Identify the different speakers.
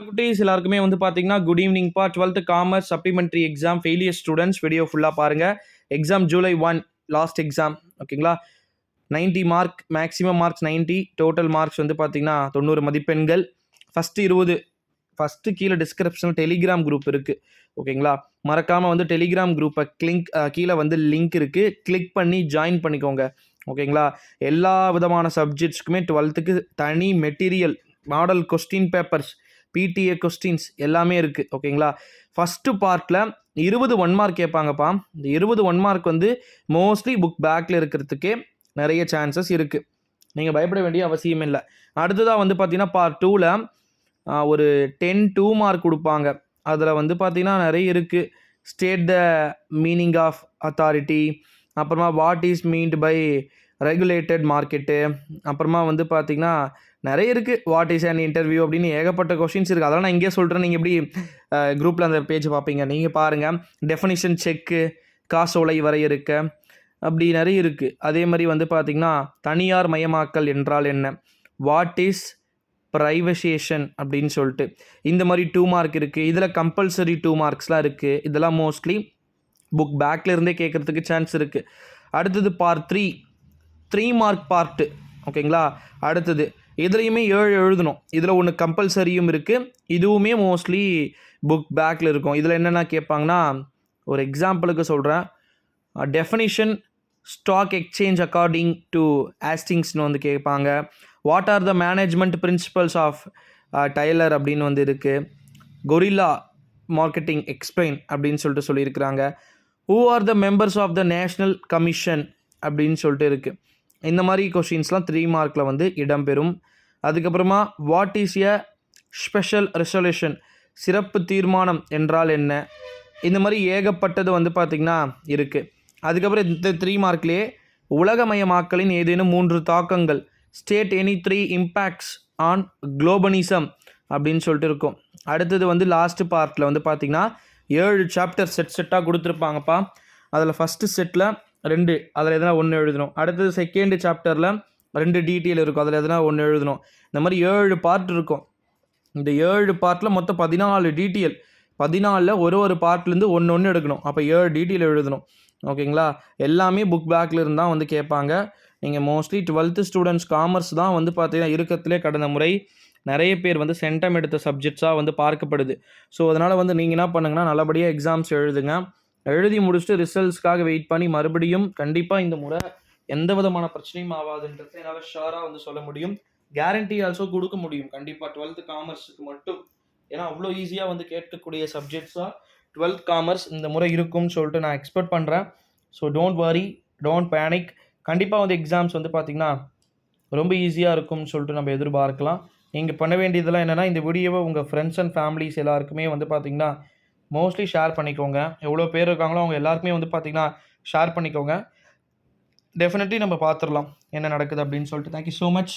Speaker 1: குட்டீஸ் எல்லாருக்குமே வந்து பார்த்தீங்கன்னா குட் ஈவினிங்ப்பா. 12th commerce supplementary exam failure students video ஃபுல்லாக பாருங்கள். எக்ஸாம் ஜூலை 1 லாஸ்ட் எக்ஸாம் ஓகேங்களா. 90 mark, maximum marks 90, total marks வந்து பார்த்தீங்கன்னா 90 மதிப்பெண்கள். ஃபஸ்ட்டு கீழே டிஸ்கிரிப்ஷனில் டெலிகிராம் குரூப் இருக்குது ஓகேங்களா. மறக்காமல் வந்து டெலிகிராம் குரூப்பை கீழே வந்து லிங்க் இருக்குது, கிளிக் பண்ணி ஜாயின் பண்ணிக்கோங்க ஓகேங்களா. எல்லா விதமான சப்ஜெக்ட்ஸ்க்குமே 12th தனி material, model question papers, PTA questions எல்லாமே இருக்குது ஓகேங்களா. ஃபஸ்ட்டு பார்ட்டில் 20 1 மார்க் கேட்பாங்கப்பா. இந்த 20 1 மார்க் வந்து மோஸ்ட்லி புக் பேக்கில் இருக்கிறதுக்கே நிறைய சான்சஸ் இருக்குது. நீங்கள் பயப்பட வேண்டிய அவசியம் இல்லை. அடுத்ததாக வந்து பார்த்தீங்கன்னா பார்ட் 2ல் ஒரு 10 2 மார்க் கொடுப்பாங்க. அதில் வந்து பார்த்தீங்கன்னா நிறைய இருக்குது. State the meaning of authority, அப்புறமா what is meant by regulated market, அப்புறமா வந்து பார்த்தீங்கன்னா நிறைய இருக்குது. வாட் இஸ் அன் இன்டர்வியூ அப்படின்னு ஏகப்பட்ட கொஷின்ஸ் இருக்குது. அதெல்லாம் நான் இங்கே சொல்கிறேன், நீங்கள் எப்படி குரூப்பில் அந்த பேஜ் பார்ப்பீங்க, நீங்கள் பாருங்கள். டெஃபினிஷன் செக்கு, காசோலை வரையறுக்க, அப்படி நிறைய இருக்குது. அதே மாதிரி வந்து பார்த்திங்கன்னா தனியார் மயமாக்கல் என்றால் என்ன, வாட் இஸ் ப்ரைவசேஷன் அப்படின்னு சொல்லிட்டு இந்த மாதிரி 2 மார்க் இருக்குது. இதில் கம்பல்சரி 2 மார்க்ஸ்லாம் இருக்குது. இதெல்லாம் மோஸ்ட்லி புக் பேக்கில் இருந்தே கேட்குறதுக்கு சான்ஸ் இருக்குது. அடுத்தது பார்ட் 3 மார்க் பார்ட்டு ஓகேங்களா. அடுத்தது இதுலேயுமே 7 எழுதணும். இதில் ஒன்று கம்பல்சரியும் இருக்குது, இதுவுமே மோஸ்ட்லி புக் பேக்கில் இருக்கும். இதில் என்னென்ன கேட்பாங்கன்னா, ஒரு எக்ஸாம்பிளுக்கு சொல்கிறேன். Definition stock exchange according to ஆஸ்டிங்ஸ்னு வந்து கேட்பாங்க. What are the management principles of Taylor அப்படின்னு வந்து இருக்குது. கொரில்லா மார்க்கெட்டிங் எக்ஸ்பிளைன் அப்படின்னு சொல்லிட்டு சொல்லியிருக்கிறாங்க. Who are the members of the national commission அப்படின்னு சொல்லிட்டு இருக்குது. இந்த மாதிரி கொஷின்ஸ்லாம் 3 மார்க்கில் வந்து இடம்பெறும். அதுக்கப்புறமா what is a special resolution, சிறப்பு தீர்மானம் என்றால் என்ன, இந்த மாதிரி ஏகப்பட்டது வந்து பார்த்திங்கன்னா இருக்குது. அதுக்கப்புறம் இந்த 3 மார்க்லேயே உலகமயமாக்கலின் ஏதேனும் 3 தாக்கங்கள், state any 3 impacts on globalism அப்படின்னு சொல்லிட்டு இருக்கும். அடுத்தது வந்து லாஸ்ட் பார்ட்டில் வந்து பார்த்திங்கன்னா 7 சாப்டர் செட்டாக கொடுத்துருப்பாங்கப்பா. அதில் ஃபஸ்ட்டு செட்டில் 2, அதில் எதனா 1 எழுதணும். அடுத்தது செகண்ட் சாப்டரில் 2 டீட்டெயில் இருக்கும், அதில் எதனா 1 எழுதணும். இந்த மாதிரி 7 பார்ட் இருக்கும். இந்த 7 பார்ட்டில் மொத்தம் 14 டீட்டெயில். 14ல் ஒரு பார்ட்லேருந்து 1 எடுக்கணும். அப்போ 7 டீட்டெயில் எழுதணும் ஓகேங்களா. எல்லாமே புக் பேக்கில் இருந்தால் வந்து கேட்பாங்க. நீங்கள் மோஸ்ட்லி 12th ஸ்டூடெண்ட்ஸ் காமர்ஸ் தான் வந்து பார்த்தீங்கன்னா இருக்கிறதுலே கடந்த முறை நிறைய பேர் வந்து சென்டம் எடுத்த சப்ஜெக்ட்ஸாக வந்து பார்க்கப்படுது. ஸோ அதனால் வந்து நீங்கள் என்ன பண்ணுங்கன்னா, நல்லபடியாக எக்ஸாம்ஸ் எழுதுங்க. எழுதி முடிச்சுட்டு ரிசல்ட்ஸ்க்காக வெயிட் பண்ணி மறுபடியும் கண்டிப்பாக இந்த முறை எந்த விதமான பிரச்சனையும் ஆகாதுன்றது என்னால் ஷுவராக வந்து சொல்ல முடியும். கேரண்டி ஆல்சோ கொடுக்க முடியும் கண்டிப்பாக 12th காமர்ஸுக்கு மட்டும். ஏன்னா அவ்வளோ ஈஸியாக வந்து கேட்கக்கூடிய சப்ஜெக்ட்ஸாக 12th காமர்ஸ் இந்த முறை இருக்கும்னு சொல்லிட்டு நான் எக்ஸ்பெக்ட் பண்ணுறேன். So don't worry, don't panic. கண்டிப்பாக வந்து எக்ஸாம்ஸ் வந்து பார்த்திங்கன்னா ரொம்ப ஈஸியாக இருக்கும்னு சொல்லிட்டு நம்ம எதிர்பார்க்கலாம். நீங்கள் பண்ண வேண்டியதெல்லாம் என்னென்னா, இந்த வீடியோவை உங்கள் ஃப்ரெண்ட்ஸ் அண்ட் ஃபேமிலிஸ் எல்லாருக்குமே வந்து பார்த்திங்கன்னா மோஸ்ட்லி ஷேர் பண்ணிக்கோங்க. எவ்வளோ பேர் இருக்காங்களோ அவங்க எல்லாருக்குமே வந்து பார்த்திங்கன்னா ஷேர் பண்ணிக்கோங்க. டெஃபினெட்லி நம்ம பார்த்துடலாம் என்ன நடக்குது அப்படின்னு சொல்லிட்டு. Thank you so much.